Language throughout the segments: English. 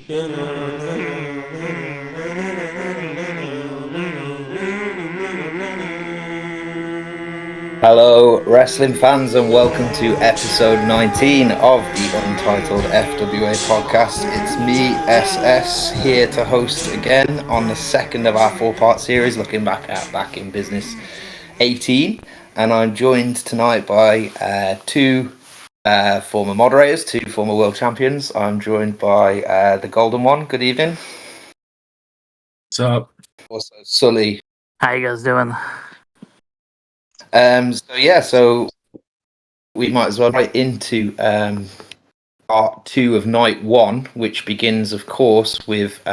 Hello, wrestling fans, and welcome to episode 19 of the Untitled FWA podcast. It's me, SS, here to host again on the second of our four-part series, looking back at Back in Business 18. And I'm joined tonight by two former moderators, two former world champions. I'm joined by the Golden One. Good evening. What's up? Also, Sully. How you guys doing? So we might as well right into part 2 of night 1, which begins, of course, with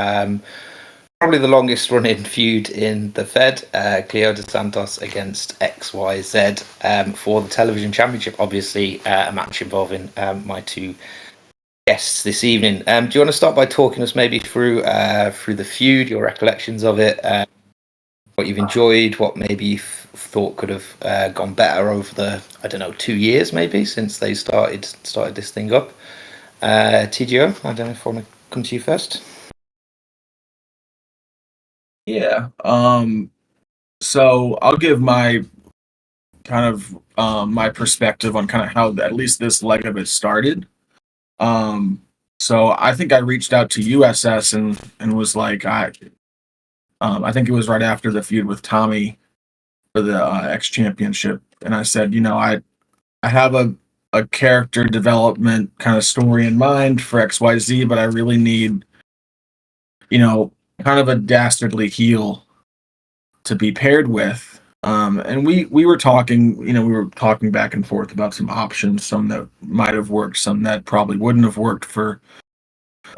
probably the longest running feud in the Fed, Cleo de Santos against XYZ for the television championship. Obviously, a match involving my two guests this evening. Do you want to start by talking us maybe through the feud, your recollections of it? What you've enjoyed, what maybe you thought could have gone better over the 2 years maybe since they started this thing up. TGO, I don't know if I want to come to you first. Yeah. So I'll give my kind of my perspective on kind of how at least this leg of it started. So I think I reached out to USS and was like, I think it was right after the feud with Tommy for the X Championship, and I said, I have a character development kind of story in mind for XYZ, but I really need, kind of a dastardly heel to be paired with. And we were talking, we were talking back and forth about some options, some that might have worked, some that probably wouldn't have worked for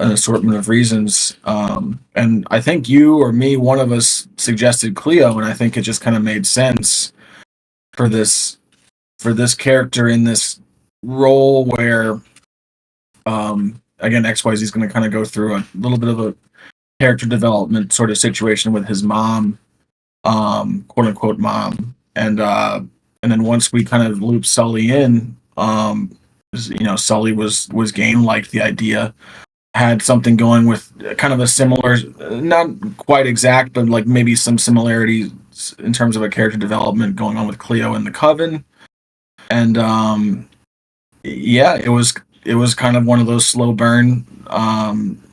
an assortment of reasons. And I think you or me, one of us suggested Cleo, and I think it just kind of made sense for this character in this role where, again, XYZ is going to kind of go through a little bit of a character development sort of situation with his mom, quote unquote mom, and then once we kind of loop Sully in, Sully was game, liked the idea, had something going with kind of a similar, not quite exact, but like maybe some similarities in terms of a character development going on with Cleo and the Coven, and it was kind of one of those slow burn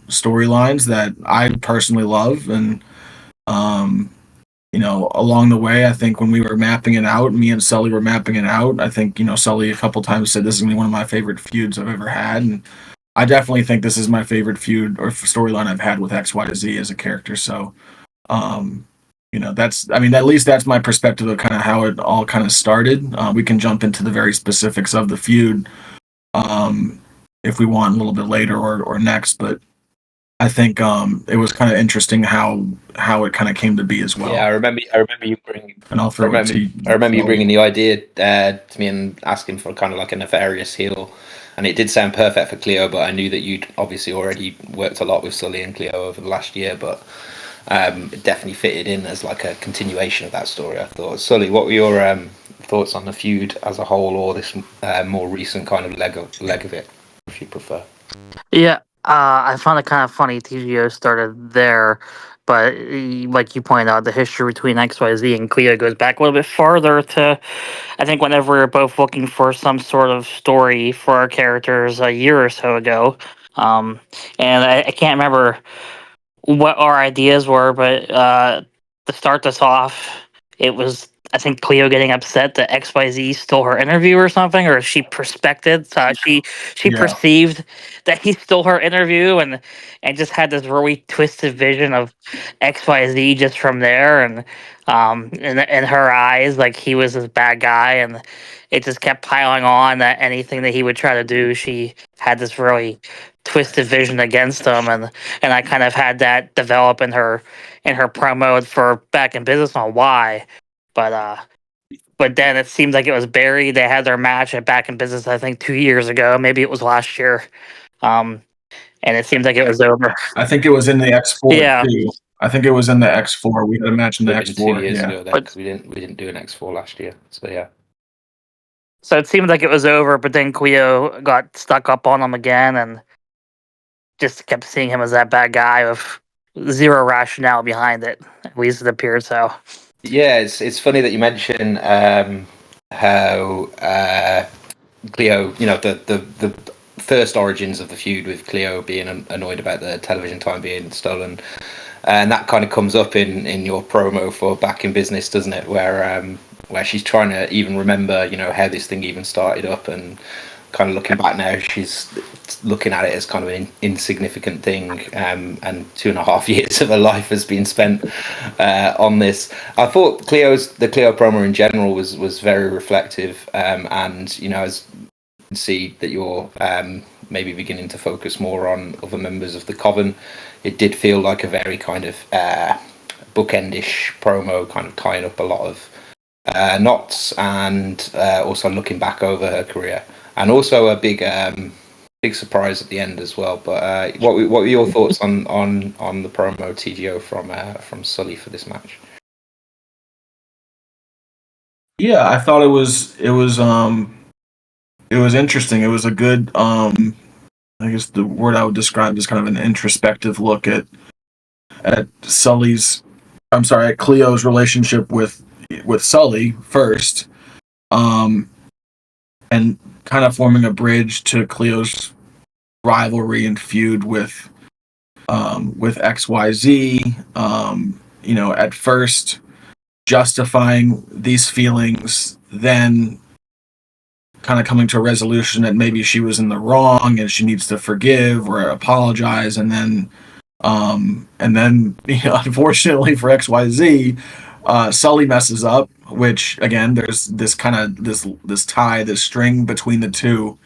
storylines that I personally love, and along the way, I think when we were mapping it out, me and Sully were mapping it out, I think, Sully a couple times said this is going to be one of my favorite feuds I've ever had, and I definitely think this is my favorite feud or storyline I've had with XYZ as a character. So, at least that's my perspective of kind of how it all kind of started. We can jump into the very specifics of the feud if we want a little bit later or next, but I think it was kind of interesting how it kind of came to be as well. Yeah, I remember you bringing. And I'll throw it to you. I remember you bringing the idea to me and asking for kind of like a nefarious heel, and it did sound perfect for Cleo. But I knew that you'd obviously already worked a lot with Sully and Cleo over the last year, but it definitely fitted in as like a continuation of that story. I thought. Sully, what were your thoughts on the feud as a whole, or this more recent kind of leg of it, if you prefer? Yeah, I found it kind of funny TGO started there, but like you pointed out, the history between XYZ and Cleo goes back a little bit farther to, I think, whenever we were both looking for some sort of story for our characters a year or so ago. And I can't remember what our ideas were, but to start this off, it was, I think, Cleo getting upset that XYZ stole her interview or something, or she she perceived that he stole her interview, and just had this really twisted vision of XYZ just from there, and in her eyes, like he was this bad guy, and it just kept piling on that anything that he would try to do, she had this really twisted vision against him, and I kind of had that develop in her promo for Back in Business on why, but then it seemed like it was buried. They had their match at Back in Business, I think 2 years ago, maybe it was last year, and it seemed like it was over. I think it was in the X4 Yeah. too. I think it was in the X4. We had a match in the X4 2 years ago, then, because we didn't do an X4 last year. So yeah. So it seemed like it was over, but then Cleo got stuck up on him again, and just kept seeing him as that bad guy with zero rationale behind it. At least it appeared so. Yeah, it's funny that you mention how Cleo, the first origins of the feud with Cleo being annoyed about the television time being stolen, and that kind of comes up in your promo for Back in Business, doesn't it? Where she's trying to even remember, how this thing even started up, and kind of looking back now, she's looking at it as kind of an insignificant thing, and 2.5 years of her life has been spent on this. I thought the Cleo promo in general was very reflective, and as you can see that you're maybe beginning to focus more on other members of the Coven. It did feel like a very kind of bookendish promo, kind of tying up a lot of knots, and also looking back over her career, and also a big surprise at the end as well. But what were your thoughts on the promo TGO from Sully for this match? Yeah, I thought it was interesting. It was a good I guess the word I would describe is kind of an introspective look at Cleo's relationship with Sully first, and kind of forming a bridge to Cleo's rivalry and feud with XYZ. At first justifying these feelings, then kind of coming to a resolution that maybe she was in the wrong and she needs to forgive or apologize, and then unfortunately for XYZ, Sully messes up, which again, there's this kind of this tie, this string between the two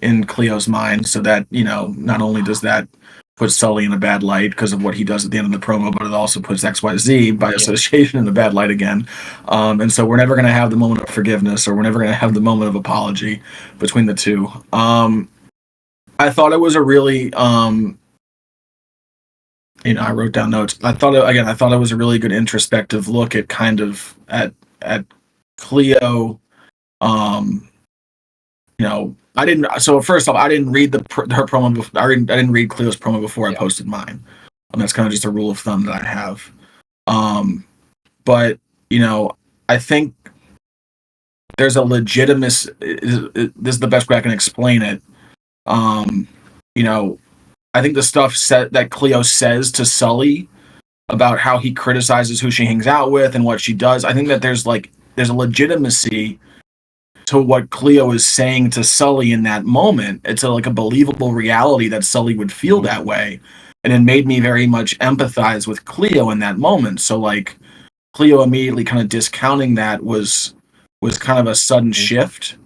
in Cleo's mind, so that not only does that put Sully in a bad light because of what he does at the end of the promo, but it also puts XYZ by association in a bad light again. And so we're never going to have the moment of forgiveness, or we're never going to have the moment of apology between the two. I thought it was a really, I wrote down notes. I thought it was a really good introspective look at kind of at Cleo. I didn't. So first off, I didn't read her promo. I didn't read Cleo's promo before I posted mine. And that's kind of just a rule of thumb that I have. But I think there's a legitimacy. This is the best way I can explain it. I think the stuff that Cleo says to Sully about how he criticizes who she hangs out with and what she does, I think that there's a legitimacy to what Cleo is saying to Sully in that moment. It's a believable reality that Sully would feel that way, and it made me very much empathize with Cleo in that moment. So Cleo immediately kind of discounting that was kind of a sudden shift,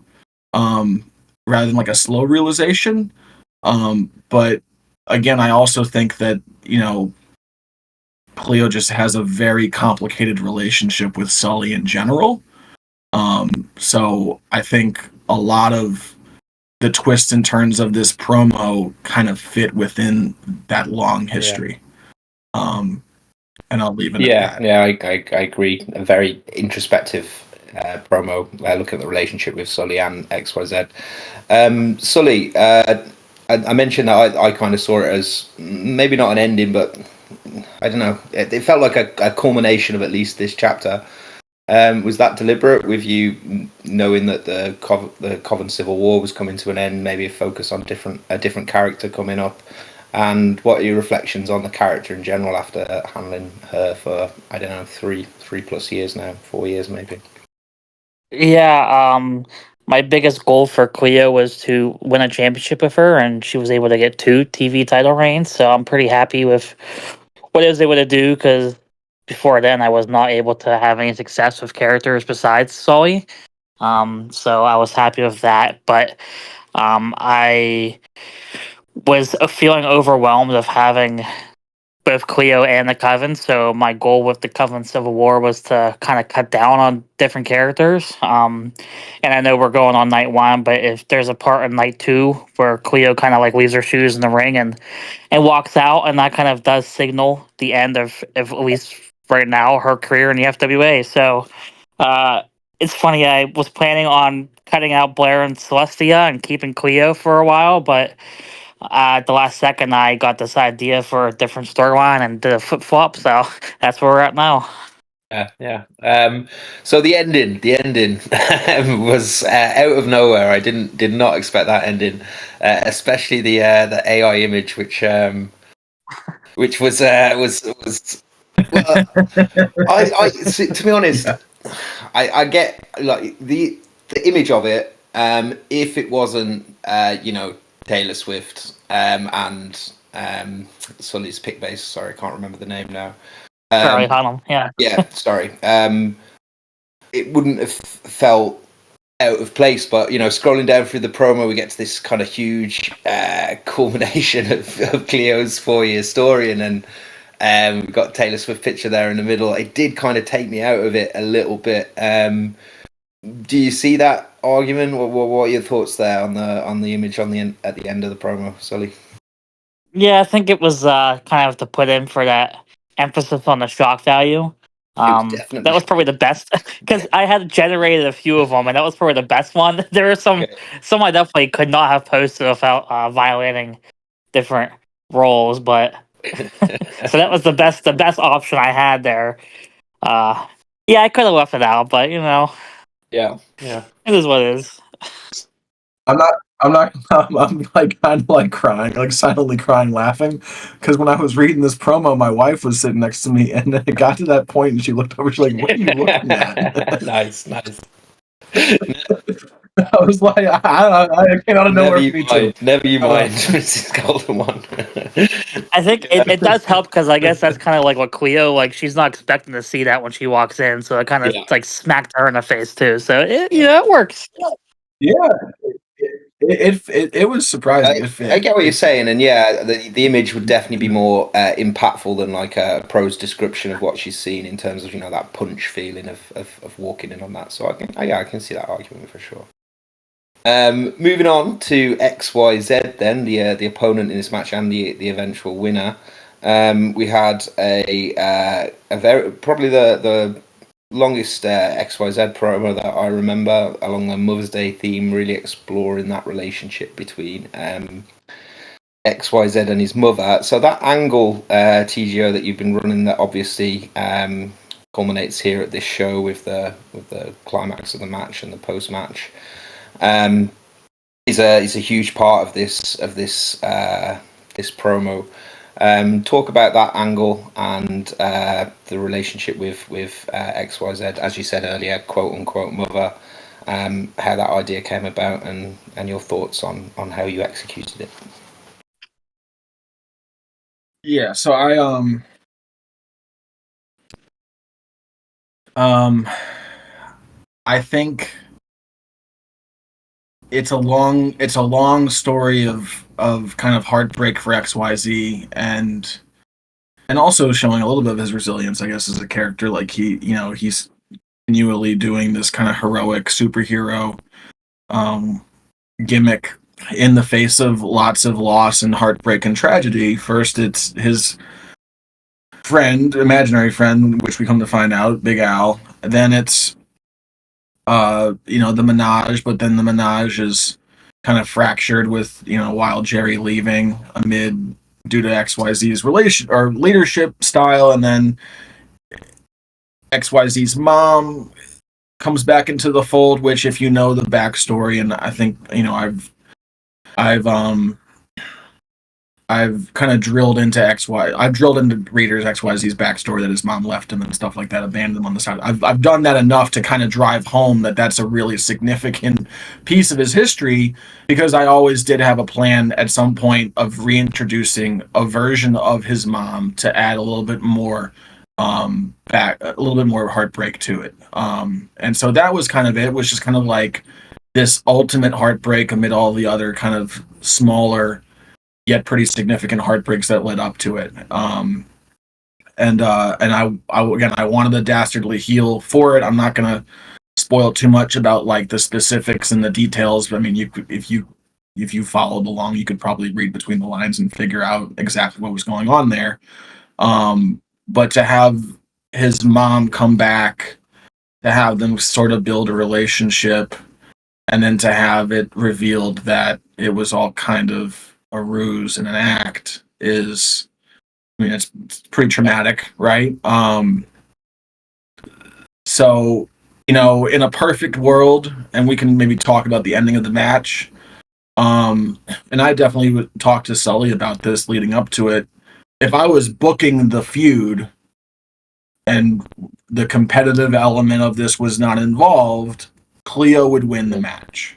rather than a slow realization. But again, I also think that Cleo just has a very complicated relationship with Sully in general. So I think a lot of the twists and turns of this promo kind of fit within that long history. And I'll leave it at that. Yeah, I agree. A very introspective promo. Look at the relationship with Sully and XYZ. Sully, I mentioned that I kind of saw it as maybe not an ending, but I don't know. It felt like a culmination of at least this chapter. Was that deliberate, with you knowing that the Coven Civil War was coming to an end, maybe a focus on a different character coming up? And what are your reflections on the character in general after handling her for, I don't know, 3+ years now, 4 years maybe? Yeah, my biggest goal for Cleo was to win a championship with her, and she was able to get 2 TV title reigns, so I'm pretty happy with what I was able to do, because before then I was not able to have any success with characters besides Sully. So I was happy with that, but I was feeling overwhelmed of having both Cleo and the Coven. So my goal with the Coven Civil War was to kind of cut down on different characters. And I know we're going on night 1, but if there's a part in night 2 where Cleo kind of leaves her shoes in the ring and walks out, and that kind of does signal the end of at least right now, her career in the FWA. So it's funny, I was planning on cutting out Blair and Celestia and keeping Cleo for a while, but at the last second, I got this idea for a different storyline and did a flip flop. So that's where we're at now. Yeah. So the ending was out of nowhere. I did not expect that ending, especially the AI image, which was well, to be honest, I get like the image of it. If it wasn't, Taylor Swift and Sully's pick base. Sorry, I can't remember the name now. Charlie Hunnam, yeah. Yeah, sorry. It wouldn't have felt out of place, but scrolling down through the promo, we get to this kind of huge culmination of Cleo's 4-year story, and then we've got Taylor Swift picture there in the middle. It did kind of take me out of it a little bit. Do you see that argument? What are your thoughts there on the image at the end of the promo, Sully? Yeah, I think it was kind of to put in for that emphasis on the shock value. Definitely. That was probably the best because I had generated a few of them, and that was probably the best one. There were some I definitely could not have posted without violating different roles, so that was the best option I had there. Yeah, I could have left it out, but yeah, it is what it is. I'm like kind of like crying, like silently crying, laughing, because when I was reading this promo, my wife was sitting next to me, and then it got to that point, and she looked over, she's like, "What are you looking at?" Nice. I was like, I came out of nowhere. Never you mind, Mrs. Golden One. I think it does help because I guess that's kind of like what Cleo, like, she's not expecting to see that when she walks in, so it kind of like smacked her in the face too. So it works. Yeah, it was surprising. I get what you're saying, and yeah, the image would definitely be more impactful than like a pro's description of what she's seen in terms of that punch feeling of walking in on that. So I can see that argument for sure. Moving on to XYZ, then the opponent in this match and the eventual winner. We had a very probably the longest XYZ promo that I remember along the Mother's Day theme, really exploring that relationship between XYZ and his mother. So that angle, TGO, that you've been running, that obviously culminates here at this show with the climax of the match and the post match. Is a huge part of this promo. Talk about that angle and the relationship with XYZ, as you said earlier, quote unquote mother. How that idea came about and your thoughts on how you executed it. Yeah, so I think it's a long story of kind of heartbreak for XYZ and also showing a little bit of his resilience, I guess, as a character. Like he's continually doing this kind of heroic superhero gimmick in the face of lots of loss and heartbreak and tragedy. First, it's his imaginary friend, which we come to find out, Big Al. Then it's the Menage, but then the Menage is kind of fractured with Wild Jerry leaving due to XYZ's relation or leadership style, and then XYZ's mom comes back into the fold, which, if you know the backstory, and I think I've kind of drilled into readers XYZ's backstory, that his mom left him and stuff like that, abandoned him on the side. I've done that enough to kind of drive home that that's a really significant piece of his history, because I always did have a plan at some point of reintroducing a version of his mom to add a little bit more heartbreak to it. And so that was kind of it. It was just kind of like this ultimate heartbreak amid all the other kind of smaller yet pretty significant heartbreaks that led up to it. And I wanted the dastardly heel for it. I'm not gonna spoil too much about like the specifics and the details, but I mean, if you followed along, you could probably read between the lines and figure out exactly what was going on there. But to have his mom come back, to have them sort of build a relationship, and then to have it revealed that it was all kind of a ruse and an act is, I mean, it's pretty traumatic, right? So, in a perfect world, and we can maybe talk about the ending of the match. And I definitely would talk to Sully about this leading up to it. If I was booking the feud and the competitive element of this was not involved, Cleo would win the match.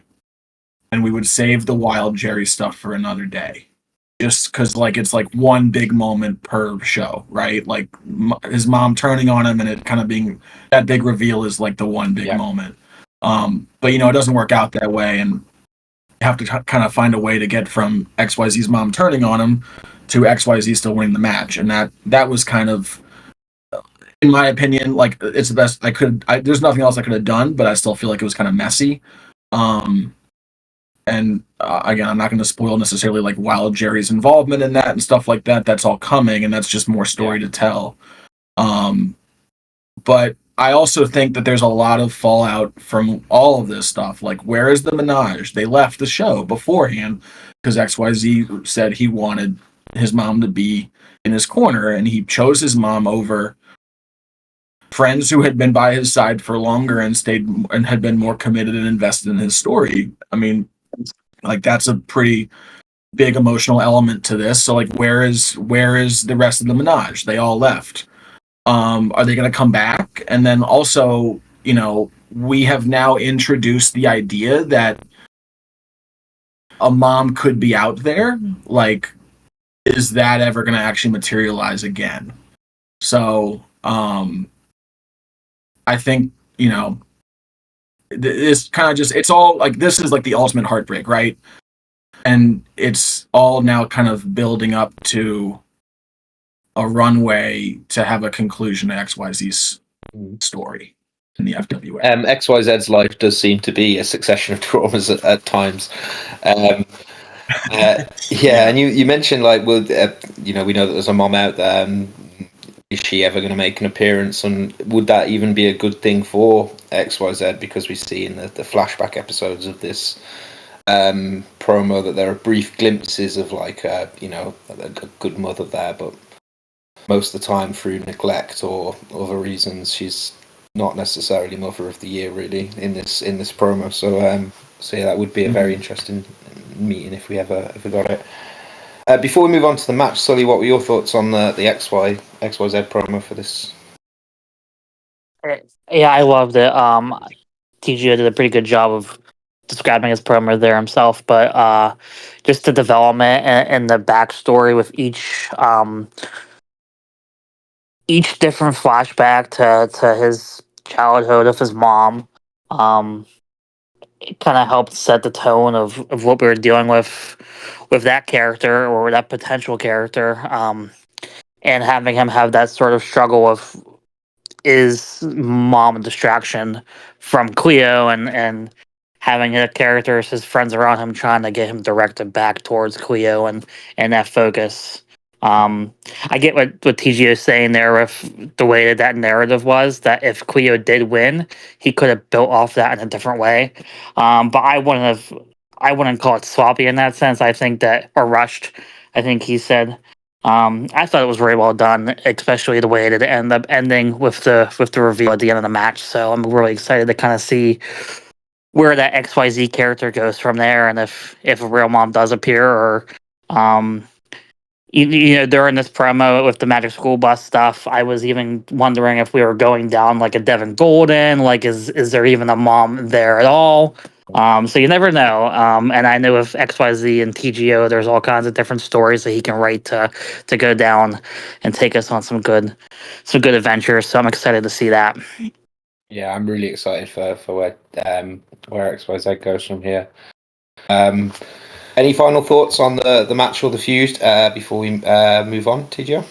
And we would save the Wild Jerry stuff for another day. Just because, it's like one big moment per show, right? Like his mom turning on him and it kind of being that big reveal is like the one big moment. But, it doesn't work out that way. And you have to kind of find a way to get from XYZ's mom turning on him to XYZ still winning the match. And that was kind of, in my opinion, like it's the best I could. There's nothing else I could have done, but I still feel like it was kind of messy. And again, I'm not going to spoil necessarily like Wild Jerry's involvement in that and stuff like that. That's all coming, and that's just more story to tell. But I also think that there's a lot of fallout from all of this stuff. Like, where is the menage? They left the show beforehand because XYZ said he wanted his mom to be in his corner, and he chose his mom over friends who had been by his side for longer and stayed and had been more committed and invested in his story. I mean, like that's a pretty big emotional element to this. So like where is the rest of the menage? They all left. Are they going to come back? And then also, we have now introduced the idea that a mom could be out there. Like, is that ever going to actually materialize again? So, I think, it's kind of just, it's all like, this is like the ultimate heartbreak, right? And it's all now kind of building up to a runway to have a conclusion to XYZ's story in the FWA. XYZ's life does seem to be a succession of traumas at times. And you mentioned like, well, we know that there's a mom out there. Is she ever going to make an appearance, and would that even be a good thing for XYZ? Because we see in the flashback episodes of this promo that there are brief glimpses of like a good mother there, but most of the time through neglect or other reasons, she's not necessarily Mother of the Year really in this promo. So yeah, that would be a very interesting meeting if we ever got it. Before we move on to the match, Sully, what were your thoughts on the XYZ promo for this? Yeah, I loved it. TGO did a pretty good job of describing his promo there himself, but just the development and the backstory with each different flashback to his childhood of his mom, it kind of helped set the tone of what we were dealing with that character or that potential character, and having him have that sort of struggle of is mom a distraction from Cleo, and having the characters, his friends around him, trying to get him directed back towards Cleo and that focus. I get what TGO is saying there with the way that narrative was, that if Cleo did win, he could have built off that in a different way. But I wouldn't call it sloppy in that sense. I think that, or rushed, I think he said. I thought it was very well done, especially the way it ended up ending with the reveal at the end of the match. So I'm really excited to kind of see where that XYZ character goes from there, and if a real mom does appear, or during this promo with the Magic School Bus stuff, I was even wondering if we were going down like a Devin Golden, like is there even a mom there at all? So you never know. And I know with XYZ and TGO, there's all kinds of different stories that he can write to go down and take us on some good adventures. So I'm excited to see that. Yeah, I'm really excited for where XYZ goes from here. Any final thoughts on the match or the feud before we move on, TGO?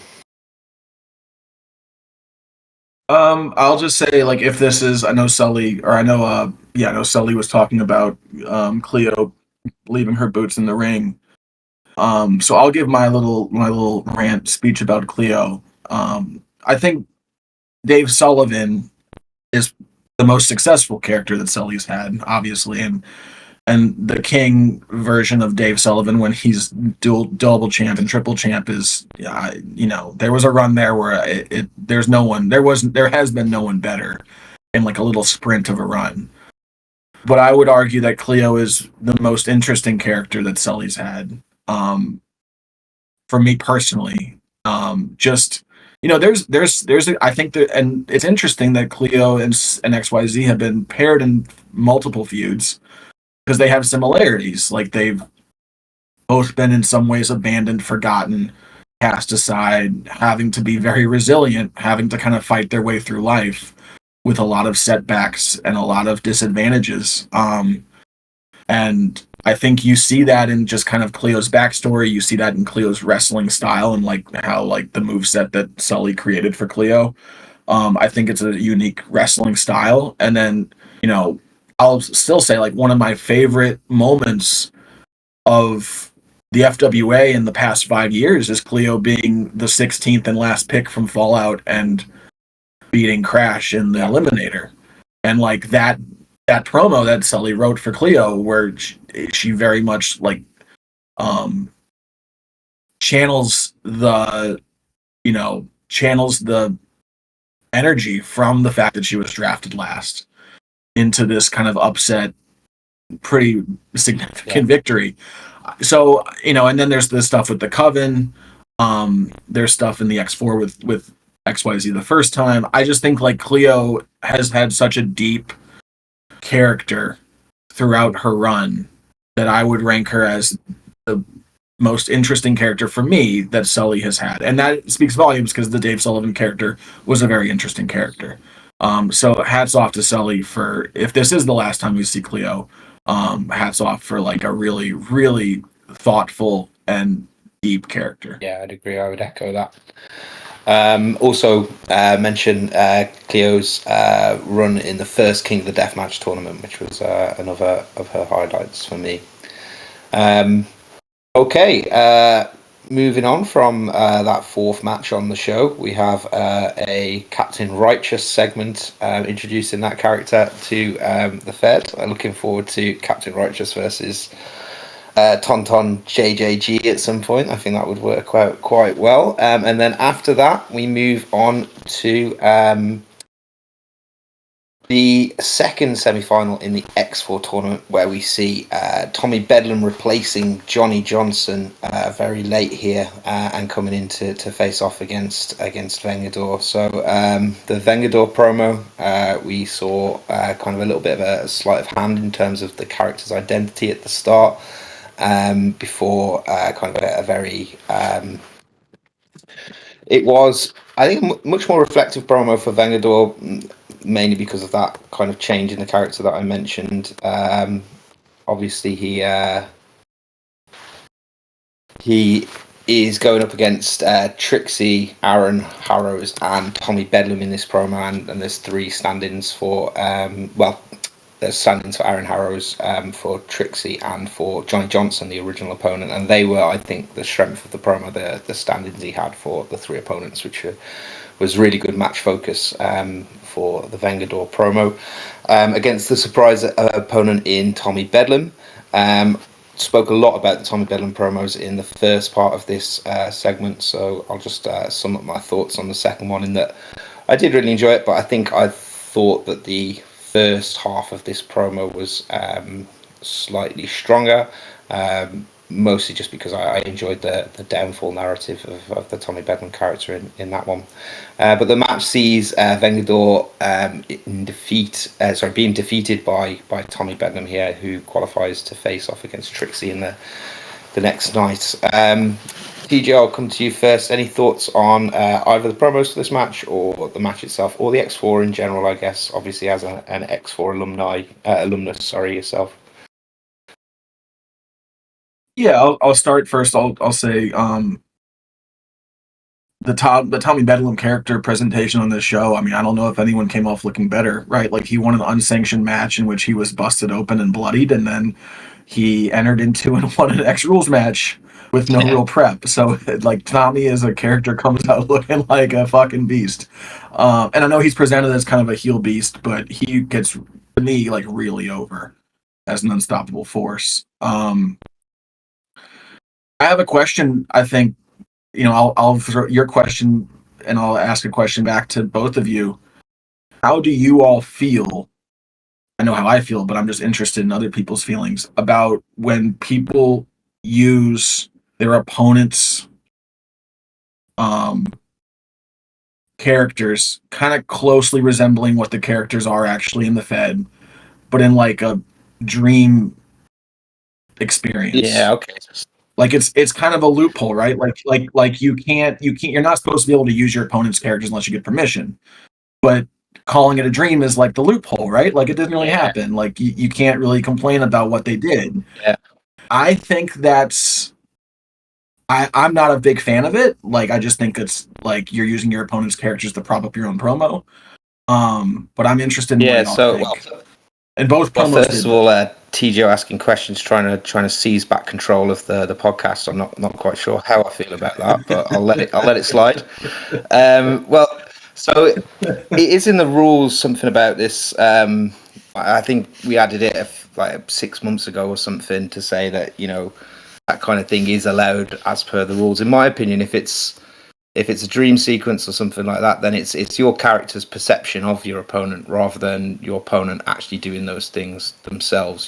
I'll just say, like, if this is, I know Sully was talking about Cleo leaving her boots in the ring. So I'll give my little rant speech about Cleo. I think Dave Sullivan is the most successful character that Sully's had, obviously, and And the King version of Dave Sullivan, when he's double champ and triple champ, is there was a run there where there has been no one better in like a little sprint of a run. But I would argue that Cleo is the most interesting character that Sully's had. For me personally, there's I think that, and it's interesting that Cleo and XYZ have been paired in multiple feuds because they have similarities. Like they've both been in some ways abandoned, forgotten, cast aside, having to be very resilient, having to kind of fight their way through life with a lot of setbacks and a lot of disadvantages. And I think you see that in just kind of Cleo's backstory. You see that in Cleo's wrestling style and like how like the moveset that Sully created for Cleo. I think it's a unique wrestling style. And then, I'll still say like one of my favorite moments of the FWA in the past 5 years is Cleo being the 16th and last pick from Fallout and beating Crash in the Eliminator. And like that promo that Sully wrote for Cleo, where she very much like channels the energy from the fact that she was drafted last into this kind of upset, pretty significant victory. So, and then there's the stuff with the Coven. There's stuff in the X4 with XYZ the first time. I just think like Cleo has had such a deep character throughout her run that I would rank her as the most interesting character for me that Sully has had. And that speaks volumes because the Dave Sullivan character was a very interesting character. So hats off to Sully for, if this is the last time we see Cleo, hats off for like a really, really thoughtful and deep character. Yeah, I'd agree. I would echo that. Also, mention Cleo's run in the first King of the Deathmatch tournament, which was another of her highlights for me. Moving on from that fourth match on the show, we have a Captain Righteous segment introducing that character to the Fed. I'm looking forward to Captain Righteous versus Tonton JJG at some point. I think that would work out quite well. And then after that, we move on to the second semi-final in the X4 tournament, where we see Tommy Bedlam replacing Johnny Johnson very late here and coming in to face off against Vengador. So the Vengador promo, we saw kind of a little bit of a sleight of hand in terms of the character's identity at the start, before kind of a very... it was, I think, a much more reflective promo for Vengador, mainly because of that kind of change in the character that I mentioned. Obviously, he is going up against Trixie, Aaron Harrows, and Tommy Bedlam in this promo, and there's three stand-ins for there's stand-ins for Aaron Harrows, for Trixie, and for Johnny Johnson, the original opponent, and they were, I think, the strength of the promo, the stand-ins he had for the three opponents, which was really good match focus for the Vengador promo, against the surprise opponent in Tommy Bedlam. Spoke a lot about the Tommy Bedlam promos in the first part of this segment, so I'll just sum up my thoughts on the second one, in that I did really enjoy it, but I think I thought that the first half of this promo was slightly stronger, mostly just because I enjoyed the downfall narrative of the Tommy Bedlam character in that one. But the match sees Vengador being defeated by Tommy Bedlam here, who qualifies to face off against Trixie in the next night. TJ, I'll come to you first. Any thoughts on either the promos for this match or the match itself, or the X4 in general, I guess, obviously as an X4 alumnus, yourself? Yeah, I'll start first. I'll say the Tommy Bedlam character presentation on this show. I mean, I don't know if anyone came off looking better, right? Like, he won an unsanctioned match in which he was busted open and bloodied, and then he entered into and won an X Rules match with no real prep. So, like, Tommy as a character comes out looking like a fucking beast. And I know he's presented as kind of a heel beast, but he gets, to me, like, really over. as an unstoppable force. I have a question. I think, I'll throw your question and I'll ask a question back to both of you. How do you all feel? I know how I feel, but I'm just interested in other people's feelings about when people use their opponent's characters kind of closely resembling what the characters are actually in the Fed, but in like a dream experience. Yeah, okay. Like it's kind of a loophole, right? Like you're not supposed to be able to use your opponent's characters unless you get permission. But calling it a dream is like the loophole, right? Like it didn't really happen. Like you can't really complain about what they did. Yeah. I think I'm not a big fan of it. Like I just think it's like you're using your opponent's characters to prop up your own promo. But I'm interested in what y'all think. And both promos. First of all, TJ asking questions, trying to seize back control of the podcast. I'm not quite sure how I feel about that, but I'll let it slide. So it is in the rules something about this. I think we added it like 6 months ago or something to say that that kind of thing is allowed as per the rules. In my opinion, if it's a dream sequence or something like that, then it's your character's perception of your opponent rather than your opponent actually doing those things themselves.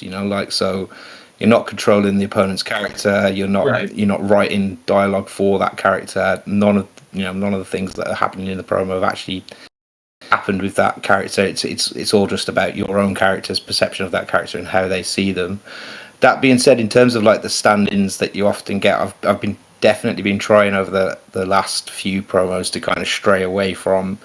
So you're not controlling the opponent's character. You're not writing dialogue for that character. None of the things that are happening in the promo have actually happened with that character. It's all just about your own character's perception of that character and how they see them. That being said, in terms of like the stand-ins that you often get, I've definitely been trying over the last few promos to kind of stray away from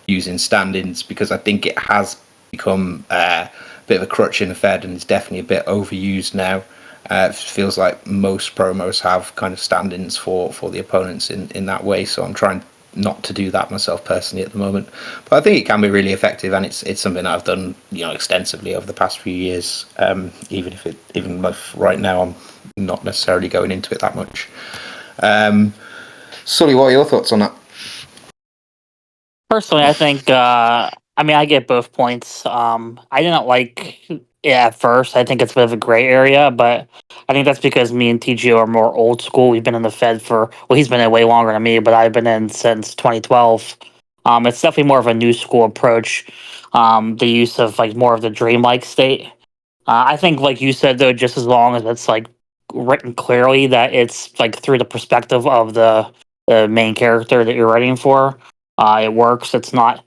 using stand-ins because I think it has become a bit of a crutch in the Fed and it's definitely a bit overused now. It feels like most promos have kind of stand-ins for the opponents in that way, so I'm trying not to do that myself personally at the moment, but I think it can be really effective, and it's something that I've done extensively over the past few years, even if right now I'm not necessarily going into it that much. Sully, what are your thoughts on that? Personally, I think, I get both points. I didn't like it at first. I think it's a bit of a gray area, but I think that's because me and TGO are more old school. We've been in the Fed he's been in way longer than me, but I've been in since 2012. It's definitely more of a new school approach. The use of like more of the dreamlike state. I think, like you said, though, just as long as it's like written clearly that it's like through the perspective of the main character that you're writing for, it works. It's not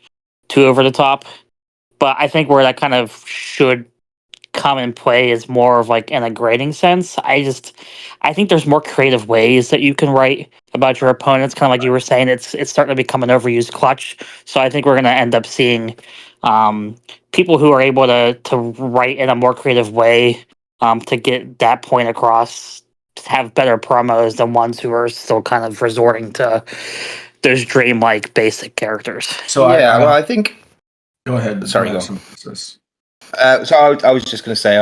too over the top. But I think where that kind of should come in play is more of like in a grading sense. I think there's more creative ways that you can write about your opponents. Kind of like you were saying, it's starting to become an overused clutch. So I think we're going to end up seeing people who are able to write in a more creative way to get that point across, have better promos than ones who are still kind of resorting to those dreamlike basic characters. So I think. Go ahead. Sorry, go. So I was just going to say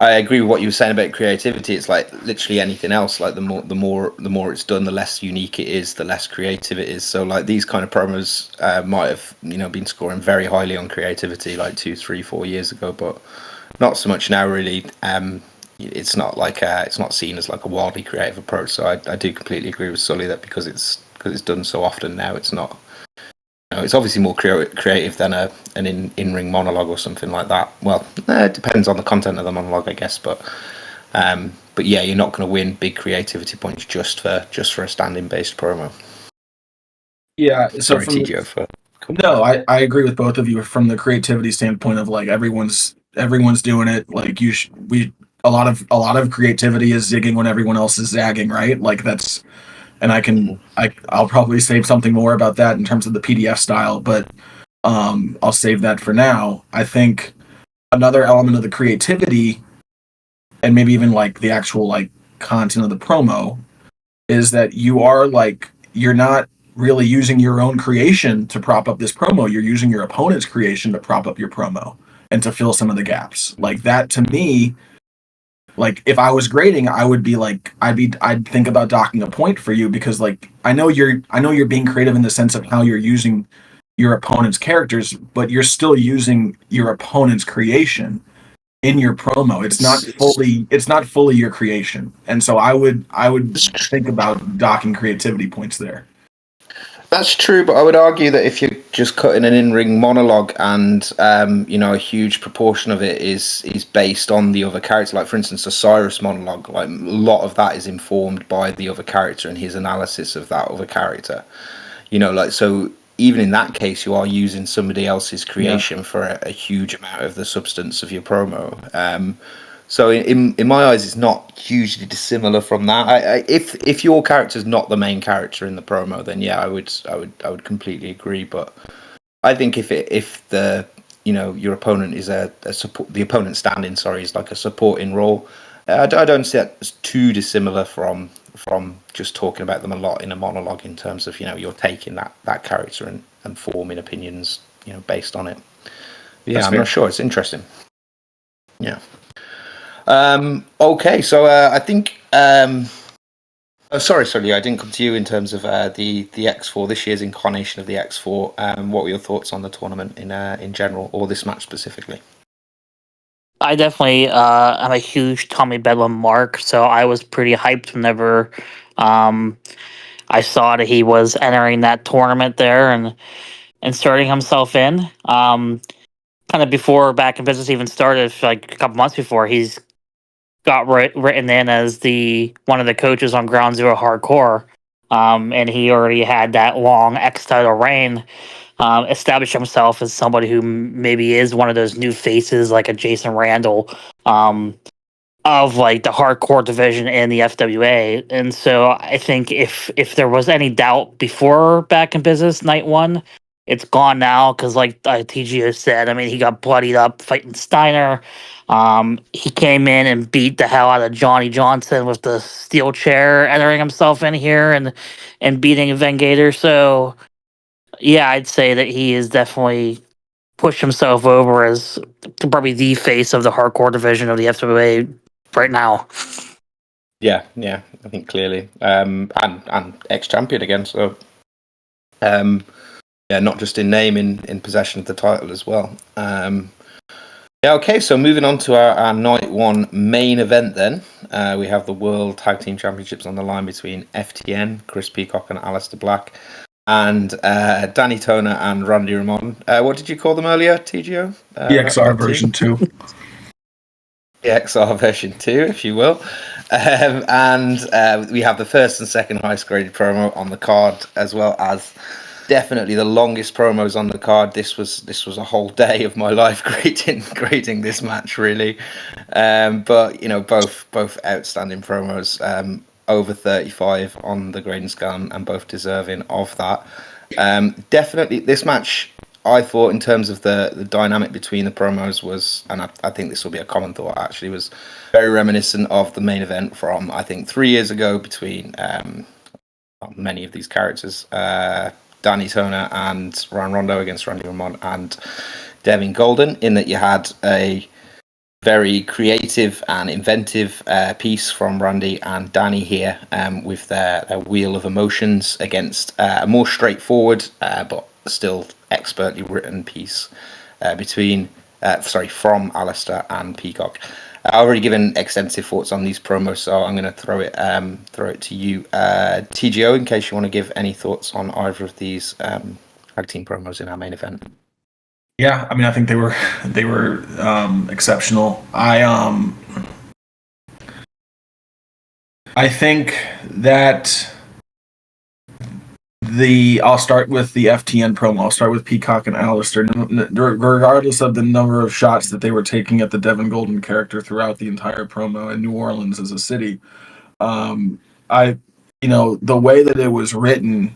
I agree with what you were saying about creativity. It's like literally anything else. Like the more it's done, the less unique it is, the less creative it is. So like these kind of promos might have been scoring very highly on creativity like 2, 3, 4 years ago, but not so much now really. It's not like it's not seen as like a wildly creative approach. So I do completely agree with Sully that because it's done so often now, it's not. It's obviously more creative than an in-ring monologue or something like that. Well, it depends on the content of the monologue, I guess. But yeah, you're not going to win big creativity points just for a standing based promo. Yeah. So sorry, TGO. No, I agree with both of you from the creativity standpoint of like everyone's doing it. Like a lot of creativity is zigging when everyone else is zagging, right? Like that's. And I'll probably say something more about that in terms of the PDF style, but I'll save that for now. I think another element of the creativity, and maybe even like the actual like content of the promo, is that you're not really using your own creation to prop up this promo. You're using your opponent's creation to prop up your promo and to fill some of the gaps. Like that to me. Like if I was grading, I would be like, I'd think about docking a point for you because like I know you're being creative in the sense of how you're using your opponent's characters, but you're still using your opponent's creation. in your promo. It's not fully your creation. And so I would think about docking creativity points there. That's true, but I would argue that if you're just cutting an in-ring monologue and a huge proportion of it is based on the other character, like for instance a Cyrus monologue, like a lot of that is informed by the other character and his analysis of that other character. So even in that case, you are using somebody else's creation for a huge amount of the substance of your promo. So in my eyes, it's not hugely dissimilar from that. If your character's not the main character in the promo, then yeah, I would completely agree. But I think if the your opponent is a support, the opponent standing, is like a supporting role, I don't see that as too dissimilar from just talking about them a lot in a monologue in terms of you're taking that character and forming opinions based on it. Yeah, I'm not sure. It's interesting. Yeah. Okay, so I think. Sorry, I didn't come to you in terms of the X4, this year's incarnation of the X4. What were your thoughts on the tournament in general, or this match specifically? I definitely am a huge Tommy Bedlam mark, so I was pretty hyped whenever I saw that he was entering that tournament there and starting himself in. Kind of before Back in Business even started, like a couple months before, he's got written in as one of the coaches on Ground Zero Hardcore, and he already had that long X title reign. Established himself as somebody who maybe is one of those new faces, like a Jason Randall, of like the hardcore division in the FWA. And so I think if there was any doubt before Back in Business Night 1, it's gone now because, like TGO said, I mean, he got bloodied up fighting Steiner. He came in and beat the hell out of Johnny Johnson with the steel chair, entering himself in here and beating Vengator. So yeah, I'd say that he is definitely pushed himself over as probably the face of the hardcore division of the FWA right now. Yeah, I think clearly, and ex-champion again. So, not just in name, in possession of the title as well. Okay. So moving on to our night one main event, then we have the World Tag Team Championships on the line between FTN, Chris Peacock and Aleister Black, and Danny Toner and Randy Ramon. What did you call them earlier, TGO? EXR version 2. The XR version 2, if you will. And we have the first and second highest graded promo on the card, as well as definitely the longest promos on the card. This was a whole day of my life grading this match, really. But both outstanding promos, over 35 on the grading scale, and both deserving of that. Definitely, this match, I thought, in terms of the dynamic between the promos was, and I think this will be a common thought actually, was very reminiscent of the main event from, I think, 3 years ago between many of these characters, Danny Toner and Ryan Rondo against Randy Ramon and Devin Golden, in that you had a very creative and inventive piece from Randy and Danny here, with their wheel of emotions against a more straightforward but still expertly written piece from Aleister and Peacock. I've already given extensive thoughts on these promos, so I'm going to throw it to you, TGO, in case you want to give any thoughts on either of these tag team promos in our main event. Yeah, I mean, I think they were exceptional. I think that I'll start with the FTN promo. I'll start with Peacock and Aleister. Regardless of the number of shots that they were taking at the Devin Golden character throughout the entire promo in New Orleans as a city, the way that it was written,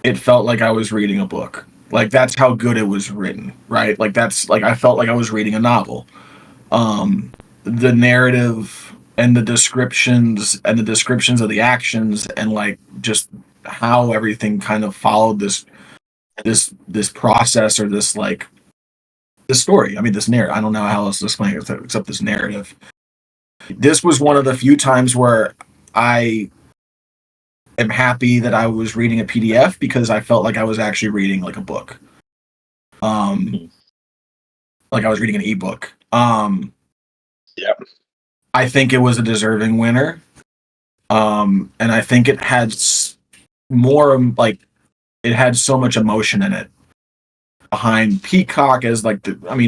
it felt like I was reading a book. Like, that's how good it was written, right? Like, that's like I felt like I was reading a novel. The narrative and the descriptions of the actions, and like just how everything kind of followed this process, or this story. I mean, this narrative. I don't know how else to explain it except this narrative. This was one of the few times where I am happy that I was reading a PDF, because I felt like I was actually reading like a book. Like I was reading an ebook. Yep. I think it was a deserving winner. And I think it had more like it had so much emotion in it behind Peacock as like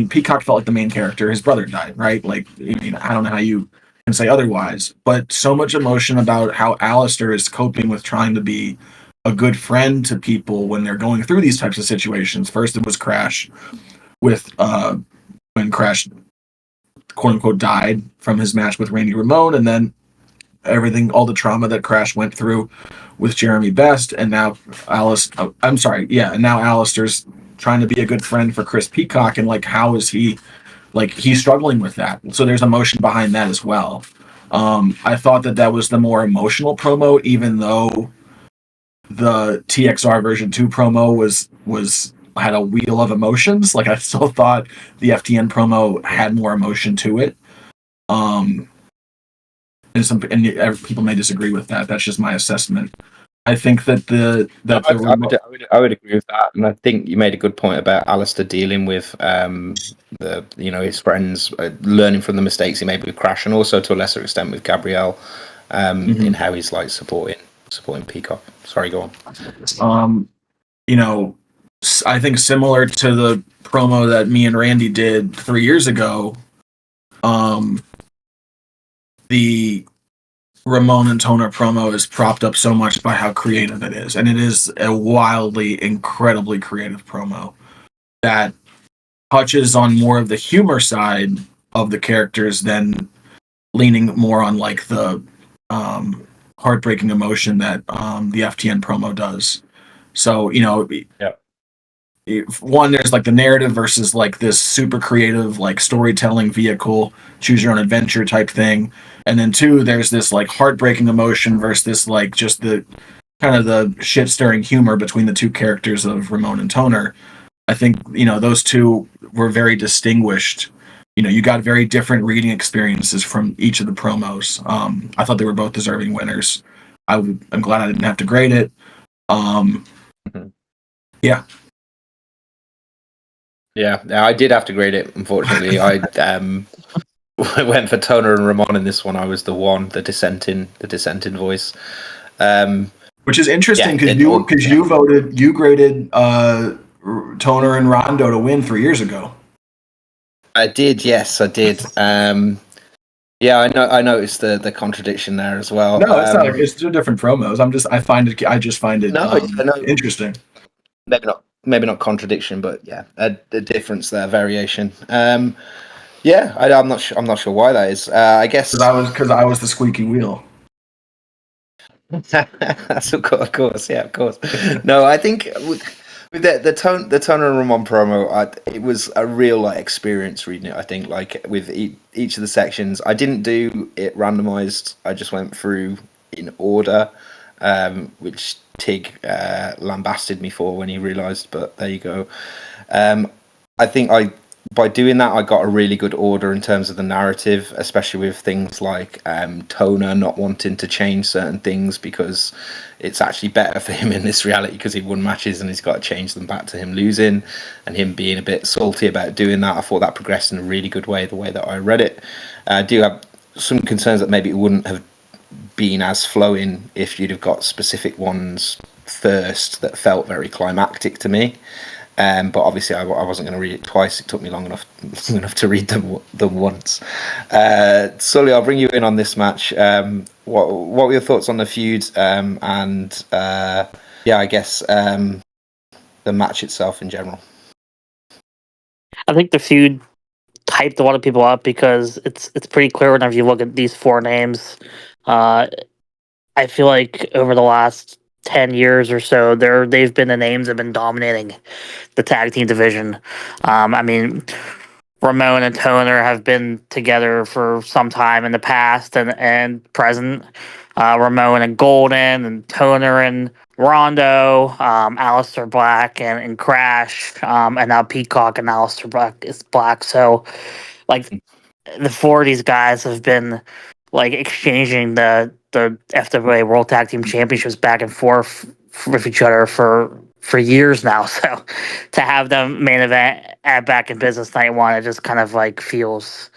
Peacock felt like the main character. His brother died, right? Like, I mean, I don't know how you can say otherwise, but so much emotion about how Alistair is coping with trying to be a good friend to people when they're going through these types of situations. First, it was Crash with when Crash quote unquote died from his match with Randy Ramon, and then all the trauma that Crash went through with Jeremy Best, and now now Alistair's trying to be a good friend for Chris Peacock, and like how is he like he's struggling with that. So there's emotion behind that as well. I thought that was the more emotional promo, even though the TXR version 2 promo was had a wheel of emotions. Like I still thought the FTN promo had more emotion to it. And people may disagree with that. That's just my assessment. I think that I would agree with that, and I think you made a good point about Alistair dealing with his friends, learning from the mistakes he made with Crash, and also to a lesser extent with Gabrielle, in how he's like supporting Peacock. Sorry, go on. I think similar to the promo that me and Randy did 3 years ago, the Ramon and Toner promo is propped up so much by how creative it is. And it is a wildly, incredibly creative promo that touches on more of the humor side of the characters than leaning more on like the heartbreaking emotion that the FTN promo does. So, one, there's like the narrative versus like this super creative like storytelling vehicle, choose your own adventure type thing, and then two, there's this like heartbreaking emotion versus this like just the kind of the shit stirring humor between the two characters of Ramon and Toner. I think those two were very distinguished. You got very different reading experiences from each of the promos. I thought they were both deserving winners. I'm glad I didn't have to grade it. Yeah. Yeah, I did have to grade it. Unfortunately, I went for Toner and Ramon in this one. I was the dissenting voice. Which is interesting because you graded Toner and Rondo to win 3 years ago. I did, yes, I did. Yeah, I noticed the contradiction there as well. No, it's not. It's two different promos. I just find it interesting. Maybe not contradiction, but yeah, a difference there, variation. Yeah, I'm not sure why that is. I guess because I was the squeaky wheel. That's of course. No, I think with the Toner and Ramon promo, it was a real experience reading it. I think with each of the sections, I didn't do it randomized. I just went through in order, which Tig lambasted me for when he realised. But there you go. I think by doing that, I got a really good order in terms of the narrative, especially with things like Toner not wanting to change certain things because it's actually better for him in this reality because he won matches and he's got to change them back to him losing, and him being a bit salty about doing that. I thought that progressed in a really good way, the way that I read it. I do have some concerns that maybe it wouldn't have been as flowing if you'd have got specific ones first that felt very climactic to me. But obviously, I wasn't going to read it twice. It took me long enough to read them once. Sully, I'll bring you in on this match. What were your thoughts on the feud? I guess the match itself in general. I think the feud hyped a lot of people up because it's pretty clear whenever you look at these four names. I feel like over the last 10 years or so, they've been the names that have been dominating the tag team division. Ramon and Toner have been together for some time in the past and present. Ramon and Golden, and Toner and Rondo, Aleister Black and Crash, and now Peacock and Aleister Black. So, the four of these guys have been exchanging the FWA World Tag Team Championships back and forth with each other for for years now. So to have them main event at Back in Business Night 1, it just kind of like feels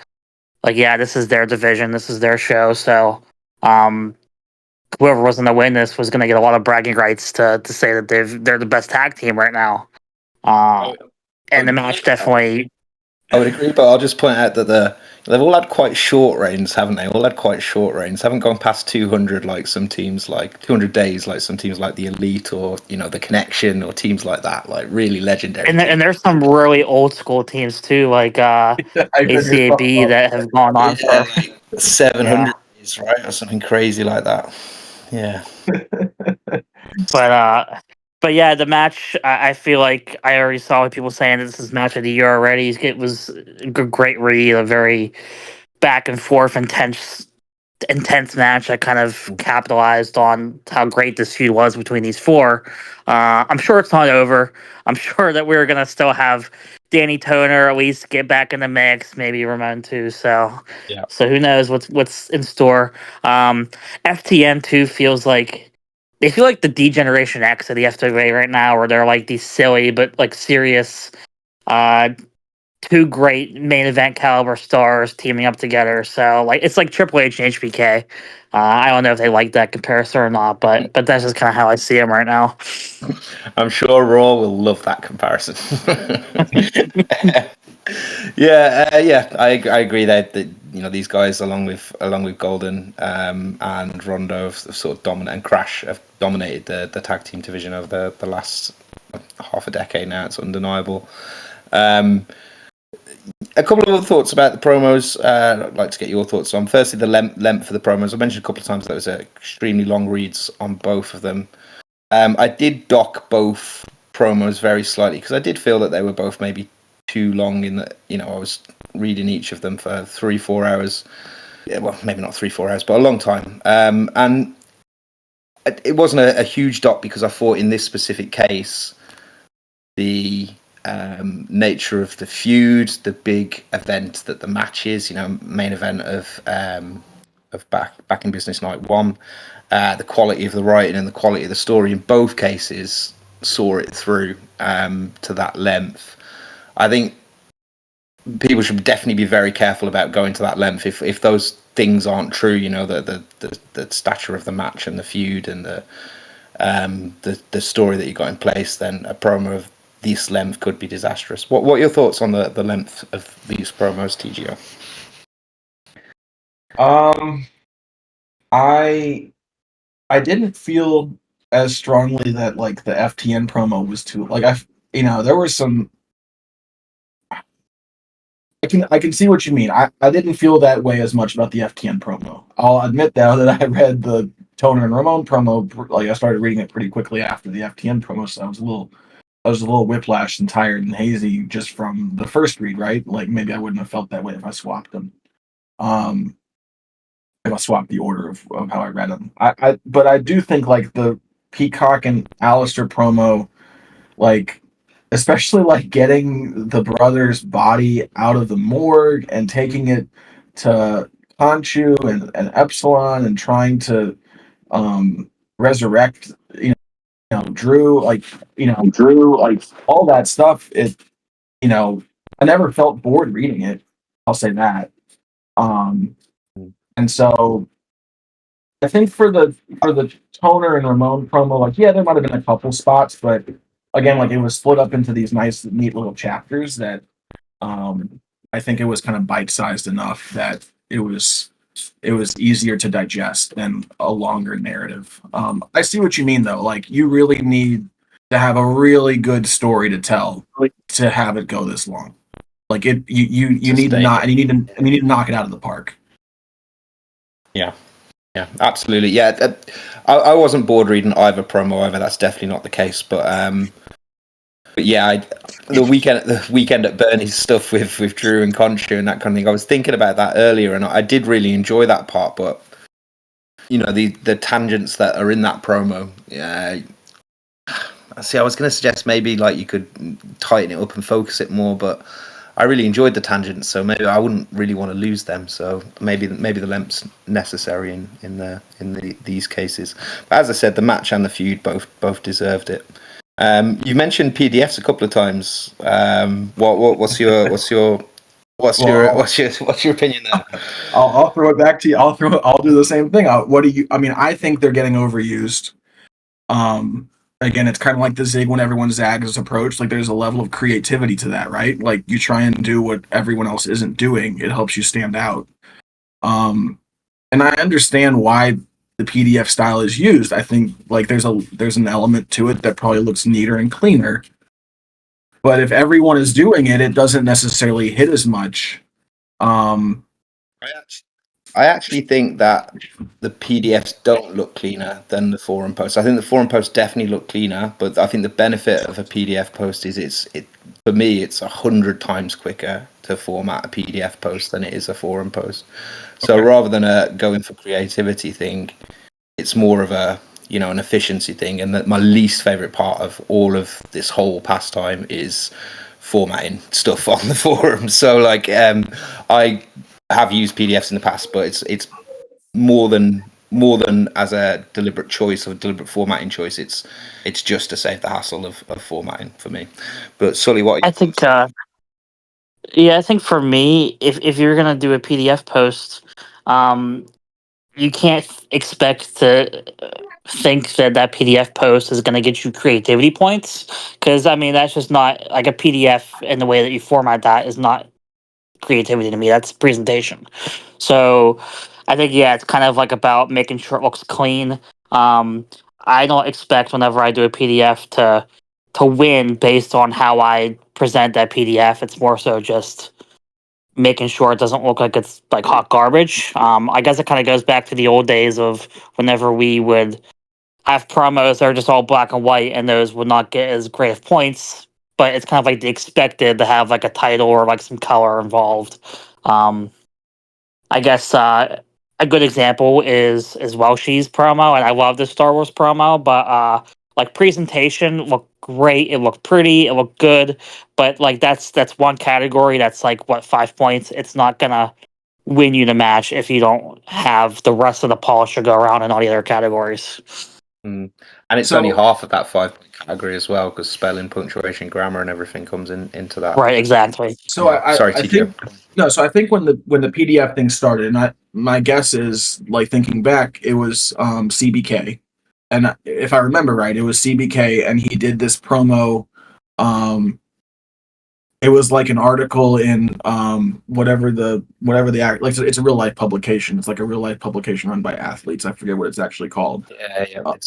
like, yeah, this is their division, this is their show. So whoever was going to win this was going to get a lot of bragging rights to say that they're the best tag team right now. And the match definitely. I would agree, but I'll just point out that they've all had quite short reigns, haven't they? All had quite short reigns. Haven't gone past 200 like some teams, like 200 days, like some teams like the Elite or the Connection or teams like that, like really legendary. And there's some really old school teams too, like ACAB that have gone on for like 700 days, right, or something crazy like that. Yeah. But yeah, the match. I feel like I already saw people saying this is match of the year already. It was a great read, a very back and forth, intense match that kind of capitalized on how great this feud was between these four. I'm sure it's not over. I'm sure that we're gonna still have Danny Toner at least get back in the mix, maybe Ramon too. So Yeah. So who knows what's in store? FTN too feels like. They feel like the D-Generation X of the FWA right now, where they're like these silly but like serious, two great main event caliber stars teaming up together. So like it's like Triple H and HBK. I don't know if they like that comparison or not, but that's just kind of how I see them right now. I'm sure Raw will love that comparison. Yeah, I agree that these guys along with Golden and Rondo have sort of dominated the tag team division over the last half a decade now. It's undeniable. A couple of other thoughts about the promos. I'd like to get your thoughts on. Firstly, the length of the promos. I mentioned a couple of times that was extremely long reads on both of them. I did dock both promos very slightly because I did feel that they were both maybe too long in that, I was reading each of them for 3-4 hours. Yeah, well, maybe not 3-4 hours, but a long time. And it wasn't a huge dock because I thought in this specific case, the nature of the feud, the big event that the match is, main event of Back in Business Night 1, the quality of the writing and the quality of the story in both cases saw it through to that length. I think people should definitely be very careful about going to that length if those things aren't true. The stature of the match and the feud and the story that you got in place, then a promo of this length could be disastrous. What are your thoughts on the length of these promos, TGO? I didn't feel as strongly that like the FTN promo was too there were some. I can see what you mean. I didn't feel that way as much about the FTN promo. I'll admit though that I read the Toner and Ramon promo. Like I started reading it pretty quickly after the FTN promo, so I was a little whiplashed and tired and hazy just from the first read. Right? Like maybe I wouldn't have felt that way if I swapped them. If I swapped the order of how I read them. But I do think like the Peacock and Alistair promo, like especially like getting the brother's body out of the morgue and taking it to Conchu and Epsilon and trying to resurrect Drew, all that stuff. I never felt bored reading it. I'll say that. And so I think for the Toner and Ramon promo, like there might have been a couple spots, but again, like it was split up into these nice, neat little chapters that I think it was kind of bite-sized enough that it was easier to digest than a longer narrative. I see what you mean though. Like you really need to have a really good story to tell to have it go this long. Like you need to knock it out of the park. Yeah, absolutely. Yeah, I wasn't bored reading either promo either. That's definitely not the case. But yeah, the weekend at Bernie's stuff with Drew and Conchu and that kind of thing. I was thinking about that earlier, and I did really enjoy that part. But the tangents that are in that promo. Yeah, see, I was going to suggest maybe like you could tighten it up and focus it more, but I really enjoyed the tangents, so maybe I wouldn't really want to lose them. So maybe the length's necessary in these cases. But as I said, the match and the feud both deserved it. You mentioned PDFs a couple of times. What's your opinion there? I'll throw it back to you. I'll do the same thing. I think they're getting overused. Again, it's kind of like the zig when everyone zags approach. Like there's a level of creativity to that, right? Like you try and do what everyone else isn't doing. It helps you stand out. And I understand why the PDF style is used. I think like there's an element to it that probably looks neater and cleaner. But if everyone is doing it, it doesn't necessarily hit as much. I actually think that the PDFs don't look cleaner than the forum posts. I think the forum posts definitely look cleaner, but I think the benefit of a PDF post is for me it's 100 times quicker to format a PDF post than it is a forum post. So rather than going for creativity thing, it's more of a an efficiency thing. And that my least favorite part of all of this whole pastime is formatting stuff on the forum. So like I have used PDFs in the past, but it's more than as a deliberate choice or deliberate formatting choice. It's just to save the hassle of formatting for me. But Sully, what I think, I think for me, if you're gonna do a PDF post, you can't expect to think that PDF post is going to get you creativity points, because I mean that's just not like a PDF, and the way that you format that is not creativity to me. That's presentation. So I think it's kind of like about making sure it looks clean. I don't expect whenever I do a PDF to win based on how I present that PDF. It's more so just making sure it doesn't look like it's like hot garbage. I guess it kind of goes back to the old days of whenever we would have promos that are just all black and white, and those would not get as great of points. But it's kind of like they expected to have like a title or like some color involved. I guess a good example is Welshy's promo, and I love the Star Wars promo, but like presentation looked great, it looked pretty, it looked good, but like that's one category that's like what 5 points. It's not gonna win you the match if you don't have the rest of the polish to go around in all the other categories. And it's only half of that 5 category as well, because spelling, punctuation, grammar, and everything comes into that. Right, exactly. So I think So I think when the PDF thing started, and my guess is like thinking back, it was CBK, and if I remember right, it was CBK, and he did this promo. It was like an article in whatever the like it's a real life publication. It's like a real life publication run by athletes. I forget what it's actually called. Yeah, I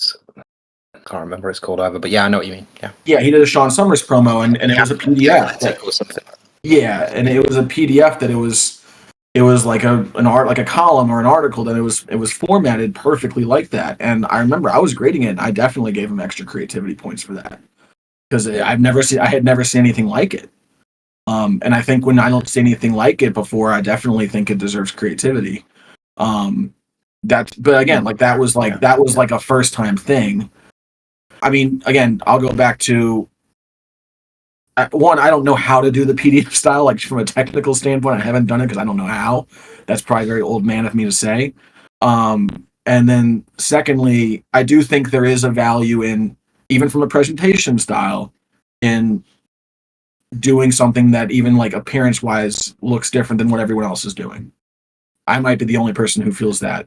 can't remember what it's called either, but yeah, I know what you mean. Yeah, he did a Sean Summers promo, and it was a PDF. Or something. Yeah, and it was a PDF that it was like an art, like a column or an article that it was formatted perfectly like that. And I remember I was grading it, and I definitely gave him extra creativity points for that, because I had never seen anything like it. And I think when I don't see anything like it before, I definitely think it deserves creativity. But again, like that was like a first time thing. I mean, again, I'll go back to one. I don't know how to do the PDF style, like from a technical standpoint. I haven't done it because I don't know how. That's probably very old man of me to say. And then secondly, I do think there is a value in, even from a presentation style, in doing something that even like appearance wise looks different than what everyone else is doing. I might be the only person who feels that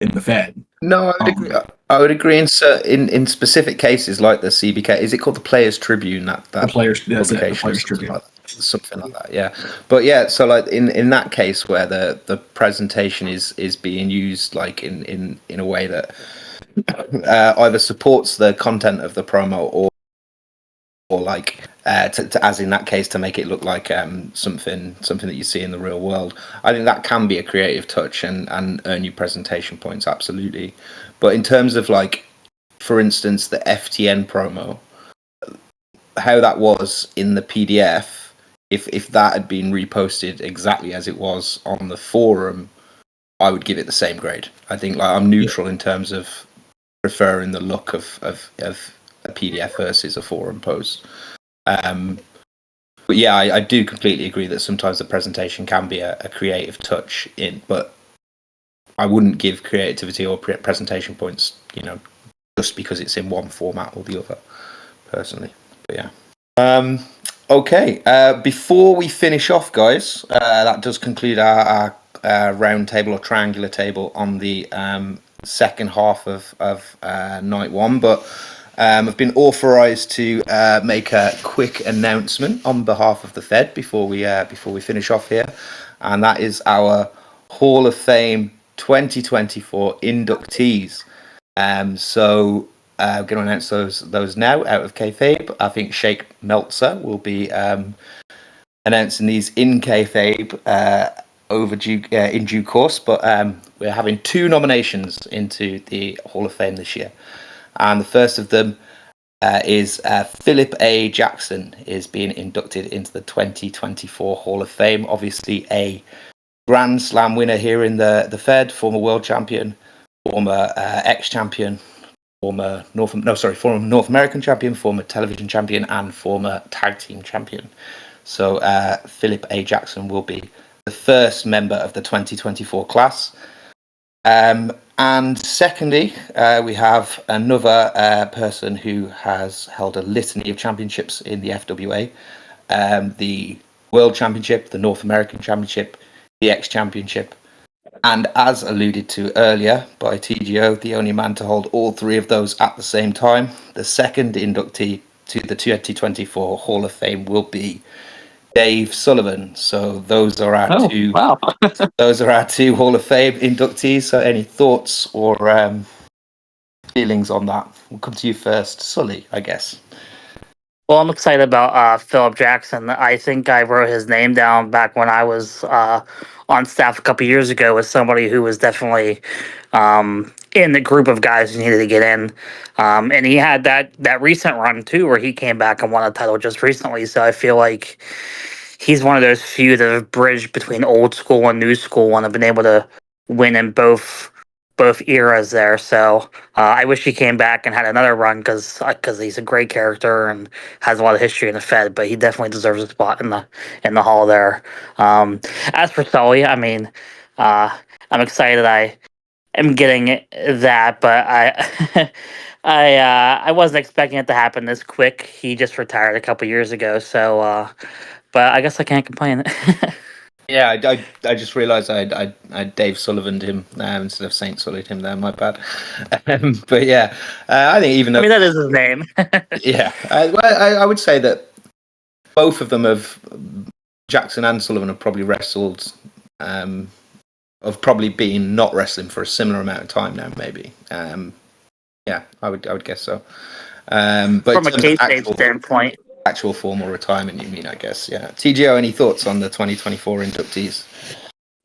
in the Fed. No, I would agree in specific cases like the CBK. Is it called the Players Tribune? The Players Tribune, like something like that. Yeah, but yeah. So like in that case where the presentation is being used like in a way that either supports the content of the promo or like to as in that case to make it look like something that you see in the real world. I think that can be a creative touch and earn you presentation points, absolutely. But in terms of like, for instance, the FTN promo, how that was in the PDF, if that had been reposted exactly as it was on the forum, I would give it the same grade. I think like I'm neutral in terms of preferring the look of a PDF versus a forum post. But yeah, I do completely agree that sometimes the presentation can be a creative touch but I wouldn't give creativity or presentation points, just because it's in one format or the other. personally. But yeah. Okay. Before we finish off, guys, that does conclude our round table or triangular table on the second half of night one. But I've been authorised to make a quick announcement on behalf of the Fed before we finish off here, and that is our Hall of Fame 2024 inductees. So I'm going to announce those now out of kayfabe. I think Sheikh Meltzer will be announcing these in kayfabe in due course. But we're having 2 nominations into the Hall of Fame this year, and the first of them is Philip A. Jackson is being inducted into the 2024 Hall of Fame. Obviously, a Grand Slam winner here in the Fed, former world champion, former ex-champion, former North American champion, former television champion, and former tag team champion. So Philip A. Jackson will be the first member of the 2024 class. And secondly, we have another person who has held a litany of championships in the FWA, the World Championship, the North American Championship, the X Championship, and as alluded to earlier by TGO, the only man to hold all 3 of those at the same time. The second inductee to the 2024 Hall of Fame will be Dave Sullivan. So those are our two. Wow. Those are our 2 Hall of Fame inductees. So any thoughts or feelings on that? We'll come to you first, Sully, I guess. Well, I'm excited about Philip Jackson. I think I wrote his name down back when I was on staff a couple years ago as somebody who was definitely in the group of guys who needed to get in. And he had that recent run, too, where he came back and won a title just recently. So I feel like he's one of those few that have bridged between old school and new school and have been able to win in both eras there. So I wish he came back and had another run because he's a great character and has a lot of history in the Fed. But he definitely deserves a spot in the hall there. As for Sully, I mean, I'm excited. I am getting that, but I wasn't expecting it to happen this quick. He just retired a couple years ago, so but I guess I can't complain. Yeah, I just realised I Dave Sullivaned him instead of Saint Sullied him there. My bad. But yeah, I think even though I mean, that is his name. yeah, I would say that both of them Jackson and Sullivan have probably wrestled, have probably been not wrestling for a similar amount of time now, maybe. Yeah, I would guess so. But From a kayfabe standpoint. Actual formal retirement, you mean, I guess, yeah. TGO, any thoughts on the 2024 inductees?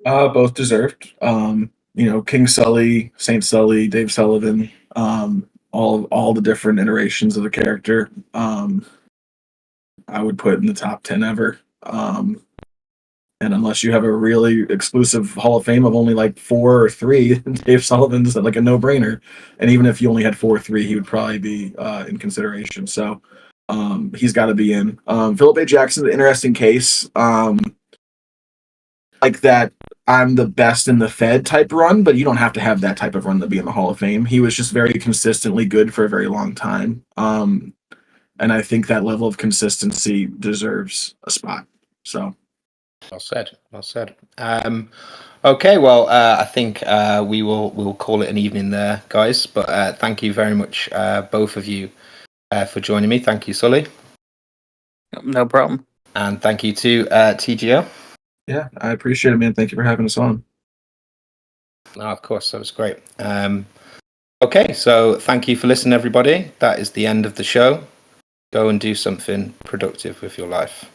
Both deserved. King Sully, Saint Sully, Dave Sullivan, all the different iterations of the character. I would put in the top 10 ever. And unless you have a really exclusive Hall of Fame of only like 4 or 3, Dave Sullivan's like a no-brainer. And even if you only had 4 or 3, he would probably be in consideration. So he's got to be in. Philip A. Jackson, an interesting case. Like that, I'm the best in the Fed type run, but you don't have to have that type of run to be in the Hall of Fame. He was just very consistently good for a very long time. And I think that level of consistency deserves a spot. So. Well said. Well said. Okay, well, I think we'll call it an evening there, guys. But thank you very much, both of you, for joining me. Thank you, Sully. No problem. And thank you to TGO. Yeah, I appreciate it, man. Thank you for having us on. No, of course, that was great. Okay, so thank you for listening, everybody. That is the end of the show. Go and do something productive with your life.